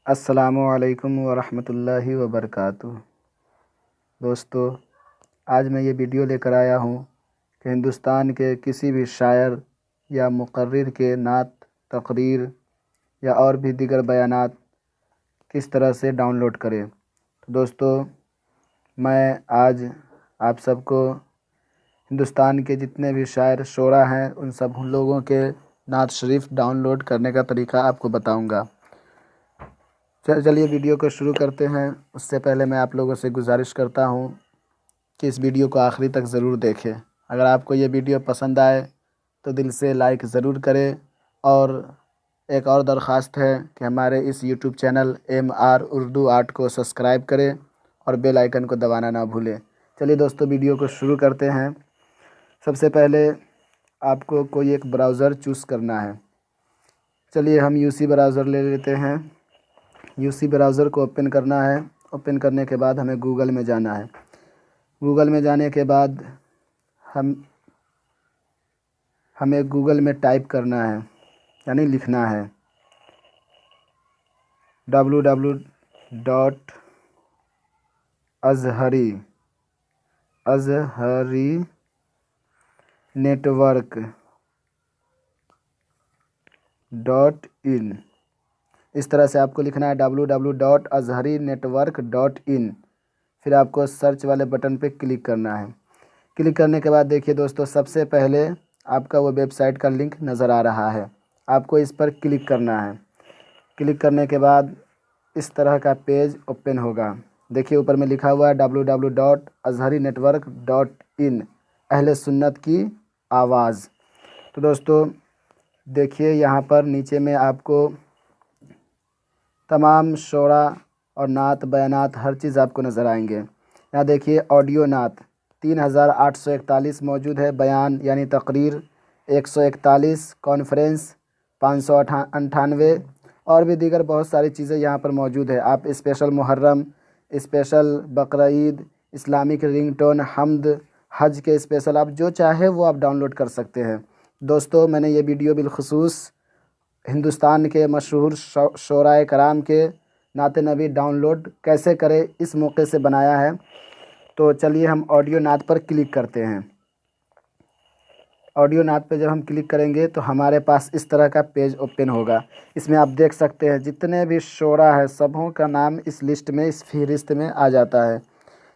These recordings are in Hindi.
अस्सलामुअलैकुम वरहमतुल्लाहि वबरकातुहू। दोस्तों, आज मैं ये वीडियो लेकर आया हूँ कि हिंदुस्तान के किसी भी शायर या मुक़र्रिर के नात, तकरीर या और भी दीगर बयानात किस तरह से डाउनलोड करें। तो दोस्तों, मैं आज आप सबको हिंदुस्तान के जितने भी शायर शोरा हैं उन सब लोगों के नात शरीफ डाउनलोड करने का तरीका आपको बताऊँगा। चलिए वीडियो को शुरू करते हैं। उससे पहले मैं आप लोगों से गुजारिश करता हूँ कि इस वीडियो को आखिरी तक ज़रूर देखें। अगर आपको ये वीडियो पसंद आए तो दिल से लाइक ज़रूर करें, और एक और दरख्वास्त है कि हमारे इस YouTube channel MR Urdu art को सब्सक्राइब करें और बेल आइकन को दबाना ना भूलें। चलिए दोस्तों, वीडियो को शुरू करते हैं। सबसे पहले आपको कोई एक ब्राउज़र चूज़ करना है। चलिए हम UC ब्राउज़र ले लेते हैं। UC ब्राउज़र को ओपन करना है। ओपन करने के बाद हमें गूगल में जाना है। गूगल में जाने के बाद हमें गूगल में टाइप करना है, यानी लिखना है www.azharinetwork.in। इस तरह से आपको लिखना है www.azharinetwork.in। फिर आपको सर्च वाले बटन पे क्लिक करना है। क्लिक करने के बाद देखिए दोस्तों, सबसे पहले आपका वो वेबसाइट का लिंक नज़र आ रहा है। आपको इस पर क्लिक करना है। क्लिक करने के बाद इस तरह का पेज ओपन होगा। देखिए ऊपर में लिखा हुआ है www.azharinetwork.in, अहले सुन्नत की आवाज़। तो दोस्तों देखिए, यहाँ पर नीचे में आपको तमाम शोरा और नात, बयानात, हर चीज़ आपको नज़र आएंगे। यहाँ देखिए ऑडियो नात 3841 मौजूद है, बयान यानी तकरीर 141, कॉन्फ्रेंस 598 और भी दीगर बहुत सारी चीज़ें यहाँ पर मौजूद है। आप special Muharram, special Bakrid, Islamic ringtone, हम्द, हज के स्पेशल, आप जो चाहे वो आप डाउनलोड कर सकते हैं। दोस्तों, मैंने ये वीडियो बिलखुसूस हिंदुस्तान के मशहूर शोराए कराम के नाते नबी डाउनलोड कैसे करें इस मौके से बनाया है। तो चलिए हम ऑडियो नात पर क्लिक करते हैं। ऑडियो नात पे जब हम क्लिक करेंगे तो हमारे पास इस तरह का पेज ओपन होगा। इसमें आप देख सकते हैं जितने भी शोरा है सबों का नाम इस लिस्ट में, इस फहरिस्त में आ जाता है।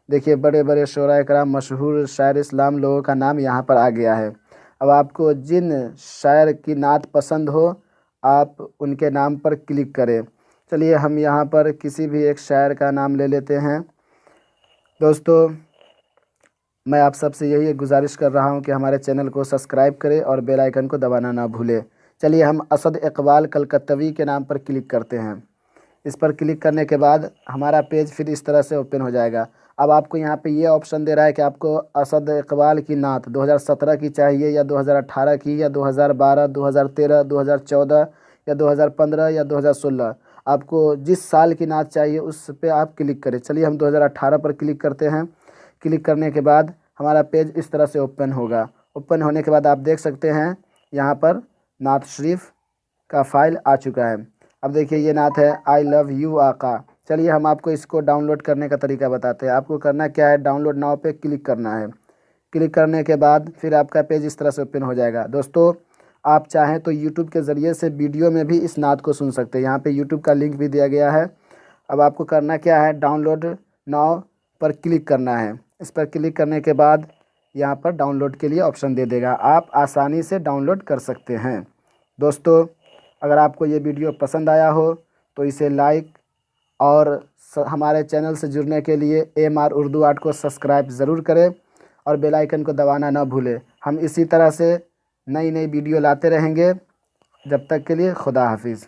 देखिए बड़े बड़े शोराए कराम, मशहूर शायर इस्लाम लोगों का नाम यहाँ पर आ गया है। अब आपको जिन शायर की नात पसंद हो आप उनके नाम पर क्लिक करें। चलिए हम यहाँ पर किसी भी एक शायर का नाम ले लेते हैं। दोस्तों, मैं आप सबसे यही गुजारिश कर रहा हूँ कि हमारे चैनल को सब्सक्राइब करें और बेल आइकन को दबाना ना भूलें। चलिए हम असद इकबाल कलकत्तवी के नाम पर क्लिक करते हैं। इस पर क्लिक करने के बाद हमारा पेज फिर इस तरह से ओपन हो जाएगा। अब आपको यहाँ पे ये ऑप्शन दे रहा है कि आपको असद इकबाल की नात 2017 की चाहिए या 2018 की या 2012, 2013, 2014 या 2015 या 2016। आपको जिस साल की नात चाहिए उस पे आप क्लिक करें। चलिए हम 2018 पर क्लिक करते हैं। क्लिक करने के बाद हमारा पेज इस तरह से ओपन होगा। ओपन होने के बाद आप देख सकते हैं यहाँ पर नात शरीफ का फ़ाइल आ चुका है। अब देखिए ये नात है आई लव यू आका। चलिए हम आपको इसको डाउनलोड करने का तरीका बताते हैं। आपको करना क्या है, डाउनलोड नाउ पे क्लिक करना है। क्लिक करने के बाद फिर आपका पेज इस तरह से ओपन हो जाएगा। दोस्तों, आप चाहें तो यूट्यूब के ज़रिए से वीडियो में भी इस नात को सुन सकते हैं। यहाँ पे यूट्यूब का लिंक भी दिया गया है। अब आपको करना क्या है, डाउनलोड नाउ पर क्लिक करना है। इस पर क्लिक करने के बाद यहाँ पर डाउनलोड के लिए ऑप्शन दे देगा। आप आसानी से डाउनलोड कर सकते हैं। दोस्तों, अगर आपको ये वीडियो पसंद आया हो तो इसे लाइक और हमारे चैनल से जुड़ने के लिए MR उर्दू आर्ट को सब्सक्राइब ज़रूर करें और बेल आइकन को दबाना ना भूलें। हम इसी तरह से नई नई वीडियो लाते रहेंगे। जब तक के लिए खुदा हाफिज़।